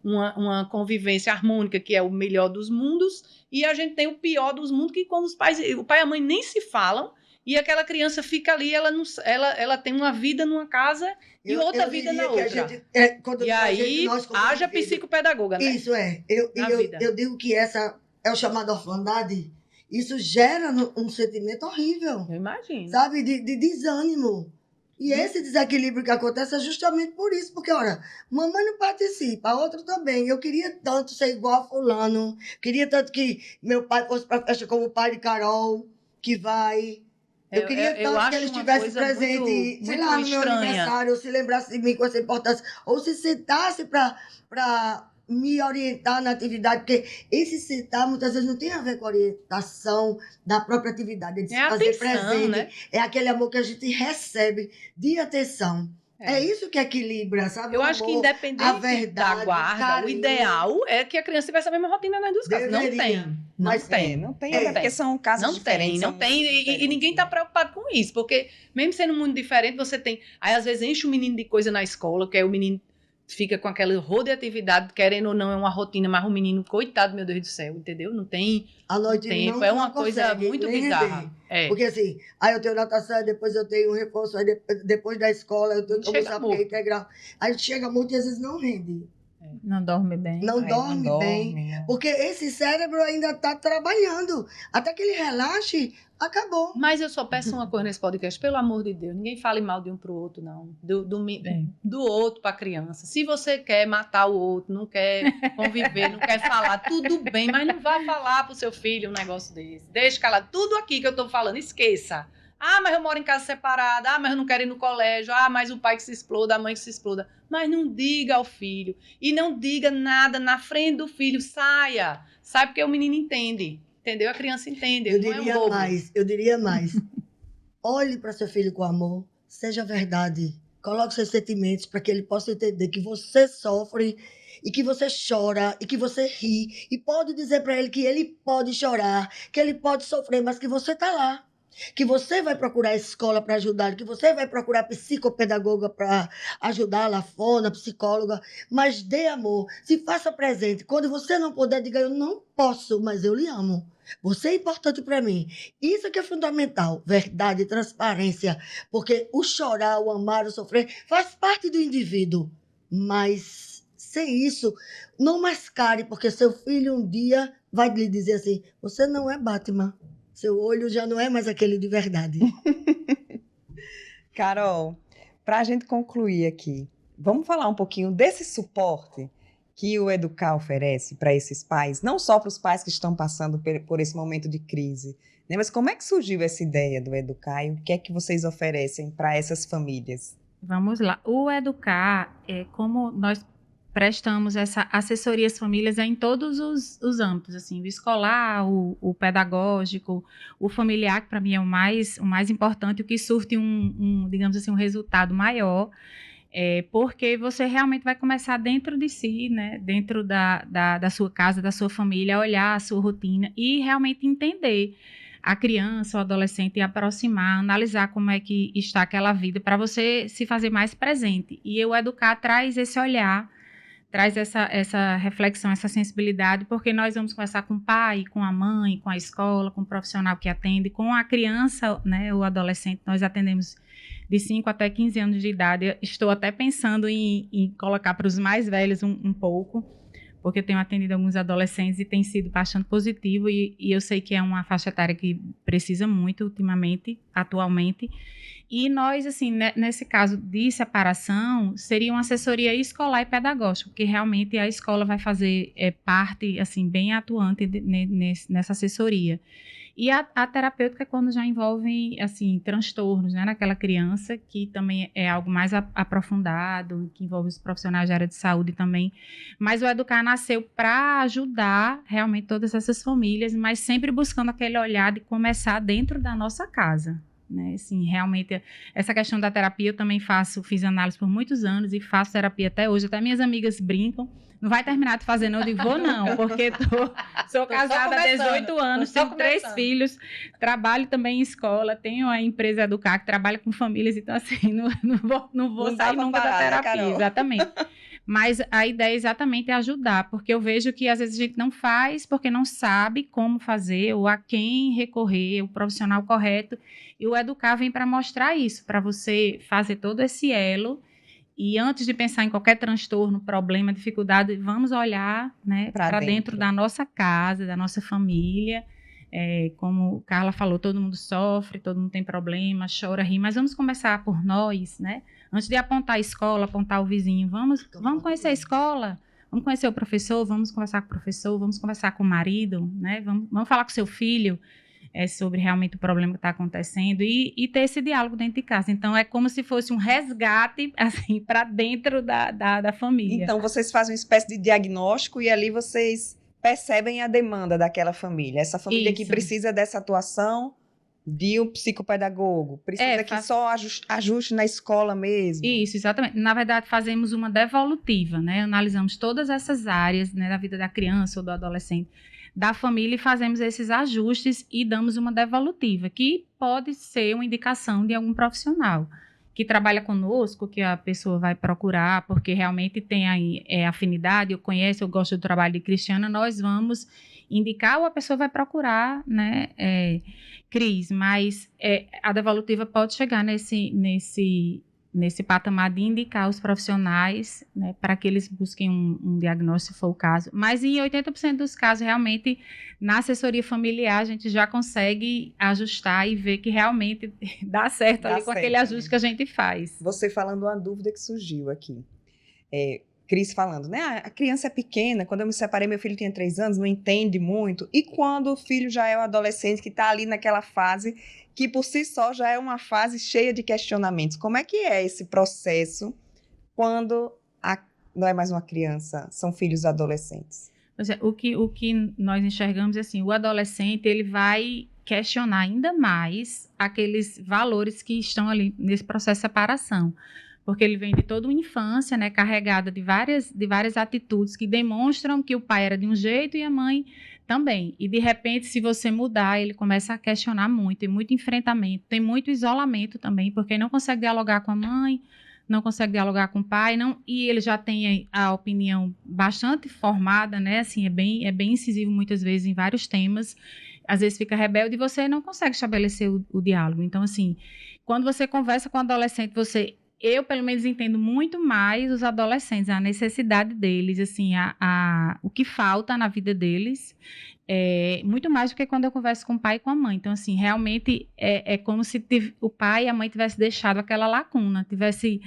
uma convivência harmônica que é o melhor dos mundos, e a gente tem o pior dos mundos, que quando o pai e a mãe nem se falam, e aquela criança fica ali, ela tem uma vida numa casa e outra vida na diria que outra. quando E a gente- aí, nós, como haja indivíduo, psicopedagoga, né? Isso é. Na vida. Eu digo que essa é o chamado orfandade. Isso gera um sentimento horrível, Eu imagino. sabe? De desânimo. E esse desequilíbrio que acontece é justamente por isso. Porque, olha, mamãe não participa, a outra também. Eu queria tanto ser igual a fulano. Queria tanto que meu pai fosse para a festa como o pai de Carol, que vai. Eu queria eu tanto acho que ele uma estivesse coisa presente, muito- sei muito lá, no meu estranha. aniversário, ou se lembrasse de mim com essa importância, ou se sentasse para me orientar na atividade, porque esse sentar muitas vezes não tem a ver com a orientação da própria atividade, é de se É fazer atenção, presente, né? é aquele amor que a gente recebe de atenção. É isso que equilibra, sabe? Eu O acho que amor, independente a verdade, da guarda, o carinho. ideal é que a criança tivesse a mesma rotina nas duas casas. Não Deveria. tem. Não Mas tem. Não tem, É. até porque são casos Não diferentes. tem, não são tem. mundos E diferentes, ninguém né? tá preocupado com isso, porque mesmo sendo um mundo diferente, você tem. Aí às vezes enche o menino de coisa na escola, que aí o menino fica com aquela roda de atividade, querendo ou não, é uma rotina, mas o menino, coitado, meu Deus do céu, entendeu? Não tem A noite tempo. não, É uma não coisa consegue muito nem bizarra. render. É. Porque assim, aí eu tenho natação, depois eu tenho reforço, aí depois da escola eu tenho que Chega almoçar porque é morto. integral. Aí chega muito e às vezes não rende. Não dorme bem. Não Aí dorme bem. né? Porque esse cérebro ainda está trabalhando. Até que ele relaxe, acabou. Mas eu só peço uma coisa nesse podcast, pelo amor de Deus, ninguém fale mal de um pro outro, não. Do outro pra criança. Se você quer matar o outro, não quer conviver, não quer falar, tudo bem, mas não vá falar pro seu filho um negócio desse. Deixa calar tudo aqui que eu tô falando, esqueça. Ah, mas eu moro em casa separada. Ah, mas eu não quero ir no colégio. Ah, mas o pai que se exploda, a mãe que se exploda. Mas não diga ao filho. E não diga nada na frente do filho. Saia. Sai porque o menino entende. Entendeu? A criança entende. Eu Ele não é um diria bobo. mais, eu diria mais. Olhe para seu filho com amor, seja verdade. Coloque seus sentimentos para que ele possa entender que você sofre e que você chora e que você ri. E pode dizer para ele que ele pode chorar, que ele pode sofrer, mas que você está lá. Que você vai procurar escola para ajudar, que você vai procurar psicopedagoga para ajudar, lafona, psicóloga, mas dê amor, se faça presente. Quando você não puder, diga, eu não posso, mas eu lhe amo. Você é importante para mim. Isso que é fundamental, verdade, transparência, porque o chorar, o amar, o sofrer faz parte do indivíduo, mas sem isso, não mascare, porque seu filho um dia vai lhe dizer assim, você não é Batman. Seu olho já não é mais aquele de verdade. Carol, para a gente concluir aqui, vamos falar um pouquinho desse suporte que o Educar oferece para esses pais, não só para os pais que estão passando por esse momento de crise, né? Mas como é que surgiu essa ideia do Educar e o que é que vocês oferecem para essas famílias? Vamos lá. O Educar, como nós prestamos essa assessoria às famílias em todos os âmbitos, assim, o escolar, o pedagógico, o familiar, que para mim é o mais importante, o que surte digamos assim, um resultado maior, porque você realmente vai começar dentro de si, né, dentro da sua casa, da sua família, a olhar a sua rotina e realmente entender a criança, o adolescente, e aproximar, analisar como é que está aquela vida para você se fazer mais presente. E o Educar traz esse olhar, traz essa reflexão, essa sensibilidade, porque nós vamos conversar com o pai, com a mãe, com a escola, com o profissional que atende, com a criança, né, o adolescente. Nós atendemos de 5 até 15 anos de idade. Estou até pensando em colocar para os mais velhos um pouco, porque eu tenho atendido alguns adolescentes e tem sido bastante positivo, e eu sei que é uma faixa etária que precisa muito ultimamente, atualmente. E nós, assim, nesse caso de separação, seria uma assessoria escolar e pedagógica, porque realmente a escola vai fazer parte, assim, bem atuante nessa assessoria. E a terapêutica é quando já envolve, assim, transtornos, né, naquela criança, que também é algo mais aprofundado, que envolve os profissionais da área de saúde também. Mas o Educar nasceu para ajudar realmente todas essas famílias, mas sempre buscando aquele olhar de começar dentro da nossa casa. Né, assim, realmente, essa questão da terapia eu também fiz análise por muitos anos e faço terapia até hoje, até minhas amigas brincam, não vai terminar de fazer não, eu digo, vou não, porque sou casada há 18 anos, tenho 3 filhos, trabalho também em escola, tenho a empresa Educar, que trabalha com famílias, então assim, não vou sair nunca da terapia, Carol. Exatamente. Mas a ideia exatamente é ajudar, porque eu vejo que às vezes a gente não faz porque não sabe como fazer ou a quem recorrer, o profissional correto. E o Educar vem para mostrar isso, para você fazer todo esse elo. E antes de pensar em qualquer transtorno, problema, dificuldade, vamos olhar, né, para dentro da nossa casa, da nossa família. Como Carla falou, todo mundo sofre, todo mundo tem problema, chora, ri, mas vamos começar por nós, né? Antes de apontar a escola, apontar o vizinho, vamos conhecer a escola, vamos conhecer o professor, vamos conversar com o professor, vamos conversar com o marido, né? Vamos falar com o seu filho sobre realmente o problema que está acontecendo e ter esse diálogo dentro de casa. Então, é como se fosse um resgate, assim, para dentro da família. Então, vocês fazem uma espécie de diagnóstico e ali vocês percebem a demanda daquela família. Essa família que precisa dessa atuação de um psicopedagogo, precisa que só ajuste na escola mesmo. Isso, exatamente. Na verdade, fazemos uma devolutiva, né? Analisamos todas essas áreas, né, da vida da criança ou do adolescente, da família, e fazemos esses ajustes e damos uma devolutiva, que pode ser uma indicação de algum profissional que trabalha conosco, que a pessoa vai procurar, porque realmente tem aí afinidade, eu conheço, eu gosto do trabalho de Cristiana, nós vamos indicar ou a pessoa vai procurar, né, Cris, mas a devolutiva pode chegar nesse patamar de indicar os profissionais, né, para que eles busquem um diagnóstico, se for o caso. Mas em 80% dos casos, realmente, na assessoria familiar, a gente já consegue ajustar e ver que realmente dá certo ali com aquele ajuste que a gente faz. Você falando uma dúvida que surgiu aqui. Cris falando, né? A criança é pequena, quando eu me separei, meu filho tinha 3 anos, não entende muito. E quando o filho já é um adolescente que está ali naquela fase, que por si só já é uma fase cheia de questionamentos. Como é que é esse processo quando não é mais uma criança, são filhos adolescentes? O que nós enxergamos é assim, o adolescente ele vai questionar ainda mais aqueles valores que estão ali nesse processo de separação. Porque ele vem de toda uma infância, né, carregada de várias atitudes que demonstram que o pai era de um jeito e a mãe também. E, de repente, se você mudar, ele começa a questionar muito, tem muito enfrentamento, tem muito isolamento também, porque não consegue dialogar com a mãe, não consegue dialogar com o pai, e ele já tem a opinião bastante formada, né, assim, é bem incisivo muitas vezes em vários temas, às vezes fica rebelde e você não consegue estabelecer o diálogo. Então, assim, quando você conversa com o adolescente, eu, pelo menos, entendo muito mais os adolescentes, a necessidade deles, assim, o que falta na vida deles, muito mais do que quando eu converso com o pai e com a mãe. Então, assim, realmente é como se o pai e a mãe tivessem deixado aquela lacuna, tivesse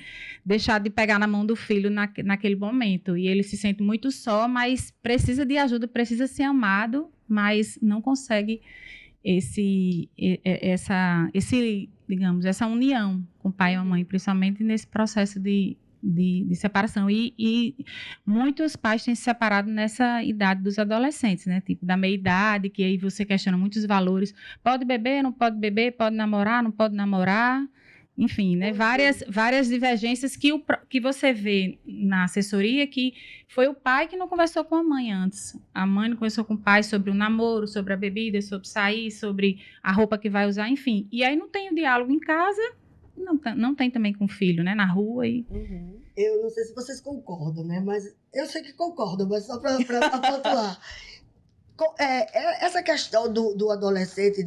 deixado de pegar na mão do filho naquele momento. E ele se sente muito só, mas precisa de ajuda, precisa ser amado, mas não consegue digamos, essa união com o pai e a mãe, principalmente nesse processo de separação. E muitos pais têm se separado nessa idade dos adolescentes, né? Tipo, da meia-idade, que aí você questiona muitos valores. Pode beber, não pode beber? Pode namorar, não pode namorar? Enfim, né? Várias divergências que você vê na assessoria, que foi o pai que não conversou com a mãe antes. A mãe não conversou com o pai sobre o namoro, sobre a bebida, sobre sair, sobre a roupa que vai usar, enfim. E aí não tem o diálogo em casa, não tem também com o filho, né? Na rua. Eu não sei se vocês concordam, né? Mas eu sei que concordam, mas só para pontuar. Essa questão do adolescente,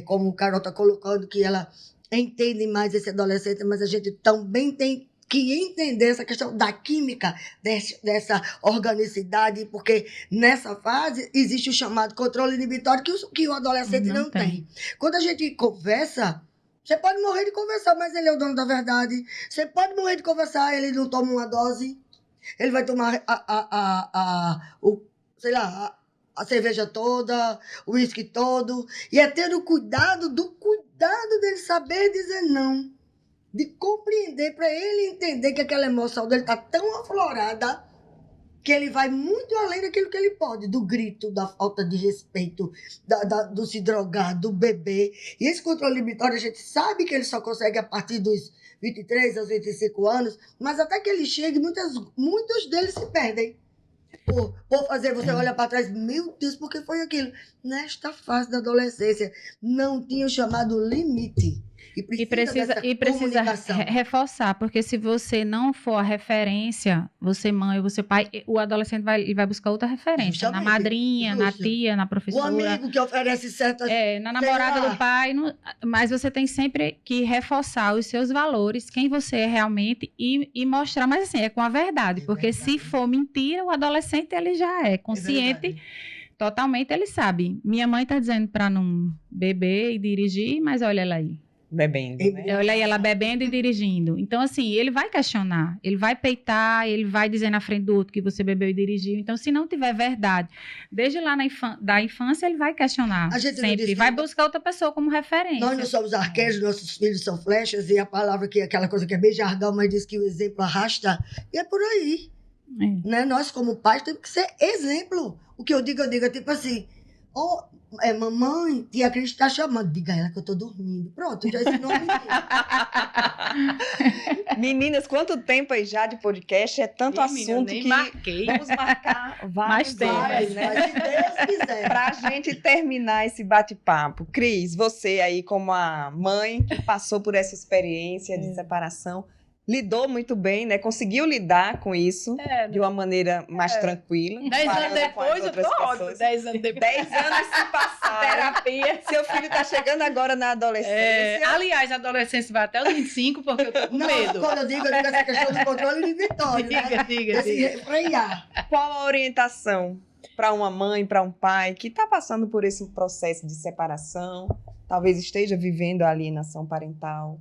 como o Carol está colocando, que ela entende mais esse adolescente, mas a gente também tem que entender essa questão da química, dessa organicidade, porque nessa fase existe o chamado controle inibitório que o adolescente não tem. Quando a gente conversa Você pode morrer de conversar, mas ele é o dono da verdade. Você pode morrer de conversar, ele não toma uma dose. Ele vai tomar a cerveja toda, o uísque todo. E é ter o cuidado dele saber dizer não. De compreender, para ele entender que aquela emoção dele está tão aflorada que ele vai muito além daquilo que ele pode, do grito, da falta de respeito, do se drogar, do beber. E esse controle inibitório, a gente sabe que ele só consegue a partir dos 23 aos 25 anos, mas até que ele chegue, muitos deles se perdem. Por fazer, você olha para trás, meu Deus, por que foi aquilo? Nesta fase da adolescência, não tinha o chamado limite. E precisa reforçar, porque se você não for a referência, você mãe ou você pai, o adolescente vai buscar outra referência. Justamente, na madrinha, na tia, na professora. O amigo que oferece certas... na namorada do pai. Mas você tem sempre que reforçar os seus valores, quem você é realmente e mostrar. Mas assim, é com a verdade. Porque se for mentira, o adolescente ele já é consciente. Totalmente ele sabe. Minha mãe está dizendo para não beber e dirigir, mas olha ela aí. Bebendo, né? Olha aí, ela bebendo e dirigindo. Então, assim, ele vai questionar, ele vai peitar, ele vai dizer na frente do outro que você bebeu e dirigiu. Então, se não tiver verdade, desde lá da infância, ele vai questionar sempre. Vai buscar outra pessoa como referência. Nós não somos arqueiros, nossos filhos são flechas, e a palavra que aquela coisa que é bem jargão, mas diz que o exemplo arrasta, e é por aí. Né? Nós, como pais, temos que ser exemplo. O que eu digo é tipo assim... mamãe, tia Cris está chamando. Diga a ela que eu estou dormindo. Pronto, já ensinou a menina. Meninas, quanto tempo aí já de podcast? É tanto assunto que marquei. Vamos marcar vários temas, né? Mas se Deus quiser. Pra gente terminar esse bate-papo. Cris, você aí como a mãe que passou por essa experiência de separação, lidou muito bem, né? Conseguiu lidar com isso de uma maneira mais tranquila. 10 anos depois, eu tô ótimo. 10 anos depois. 10 anos se passaram. Terapia. Seu filho tá chegando agora na adolescência. Aliás, a adolescência vai até os 25, porque eu tô com medo. Quando eu digo essa questão do controle inibitório, diga. Frear. Qual a orientação para uma mãe, para um pai que está passando por esse processo de separação, talvez esteja vivendo a alienação parental?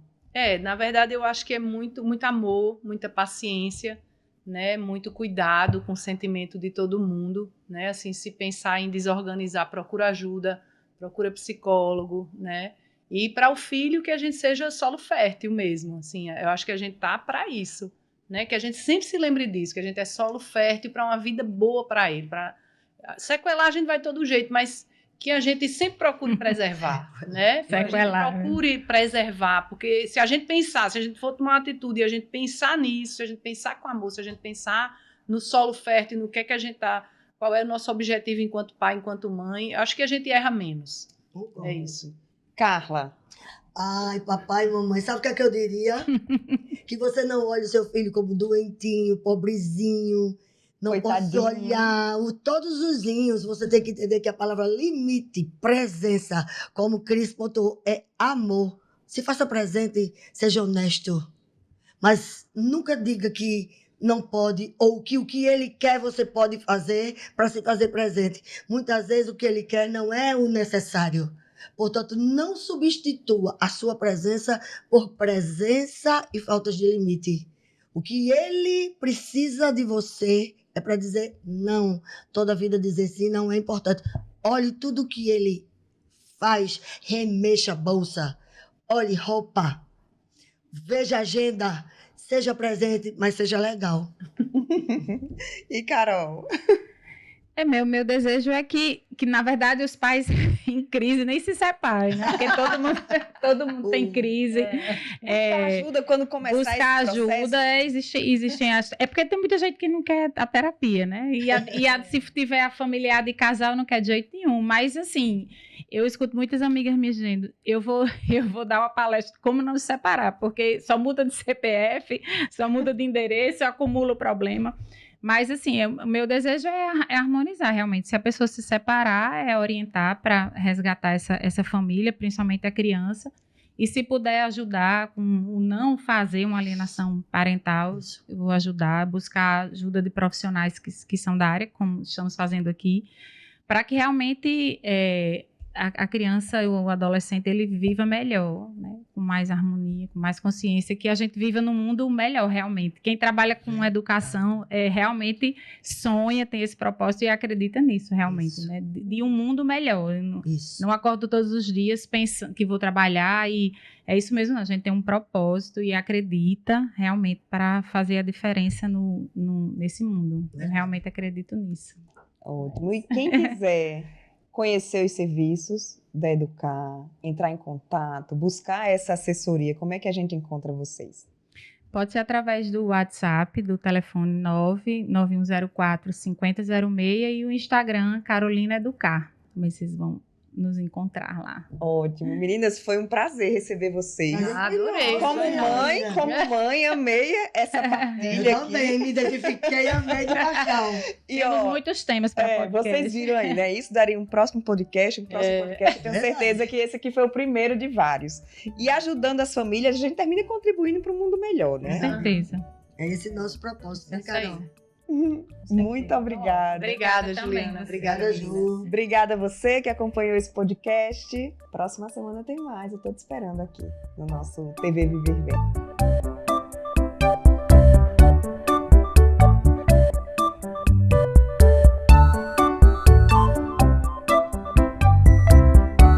Na verdade, eu acho que é muito, muito amor, muita paciência, né? Muito cuidado com o sentimento de todo mundo, né? Assim, se pensar em desorganizar, procura ajuda, procura psicólogo, né? E para o filho que a gente seja solo fértil mesmo, assim, eu acho que a gente tá para isso, né? Que a gente sempre se lembre disso, que a gente é solo fértil para uma vida boa para ele, para sequelar a gente vai de todo jeito, mas que a gente sempre procure preservar, né? Procure preservar, porque se a gente pensar, se a gente for tomar uma atitude e a gente pensar nisso, se a gente pensar com amor, se a gente pensar no solo fértil, no que é que a gente tá, qual é o nosso objetivo enquanto pai, enquanto mãe, acho que a gente erra menos. É isso. Carla. Ai, papai e mamãe, sabe o que é que eu diria? Que você não olhe o seu filho como doentinho, pobrezinho. Não posso olhar todos os linhos. Você tem que entender que a palavra limite, presença, como Cris pontuou, é amor. Se faça presente, seja honesto. Mas nunca diga que não pode, ou que o que ele quer você pode fazer para se fazer presente. Muitas vezes o que ele quer não é o necessário. Portanto, não substitua a sua presença por presença e faltas de limite. O que ele precisa de você é para dizer não. Toda a vida dizer sim não é importante. Olhe tudo que ele faz. Remexa a bolsa. Olhe roupa. Veja a agenda. Seja presente, mas seja legal. E Carol? Meu desejo é que, na verdade, os pais em crise nem se separem, né? Porque todo mundo tem crise. Buscar ajuda quando começar buscar esse processo. ajuda, existem as... É porque tem muita gente que não quer a terapia, né? Se tiver a familiar de casal, não quer de jeito nenhum. Mas, assim, eu escuto muitas amigas me dizendo, eu vou dar uma palestra de como não se separar, porque só muda de CPF, só muda de endereço, acumula o problema. Mas, assim, o meu desejo é harmonizar, realmente. Se a pessoa se separar, é orientar para resgatar essa família, principalmente a criança. E se puder ajudar com o não fazer uma alienação parental, eu vou ajudar, buscar ajuda de profissionais que são da área, como estamos fazendo aqui, para que realmente a criança ou o adolescente ele viva melhor, né? Com mais harmonia, com mais consciência, que a gente viva num mundo melhor, realmente. Quem trabalha com educação realmente sonha, tem esse propósito e acredita nisso, realmente, né? De um mundo melhor. Eu não acordo todos os dias pensando que vou trabalhar e é isso mesmo, a gente tem um propósito e acredita realmente para fazer a diferença nesse mundo. Eu realmente acredito nisso. Ótimo. E quem quiser conhecer os serviços da Educar, entrar em contato, buscar essa assessoria, como é que a gente encontra vocês? Pode ser através do WhatsApp, do telefone 99104-5006 e o Instagram Carolina Educar. Também vocês vão nos encontrar lá. Ótimo. Meninas, foi um prazer receber vocês. Adorei. Como mãe, amei essa partilha Eu também me identifiquei, amei de paixão. E, Temos muitos temas para podcast. vocês viram aí, né? Isso daria um próximo podcast, Eu tenho certeza que esse aqui foi o primeiro de vários. E ajudando as famílias, a gente termina contribuindo para um mundo melhor, né? Com certeza. É esse nosso propósito, né, Carol? Muito obrigada. Obrigada, também, Juliana. Obrigada, Ju. Obrigada a você que acompanhou esse podcast. Próxima semana tem mais. Eu tô te esperando aqui no nosso TV Viver Bem.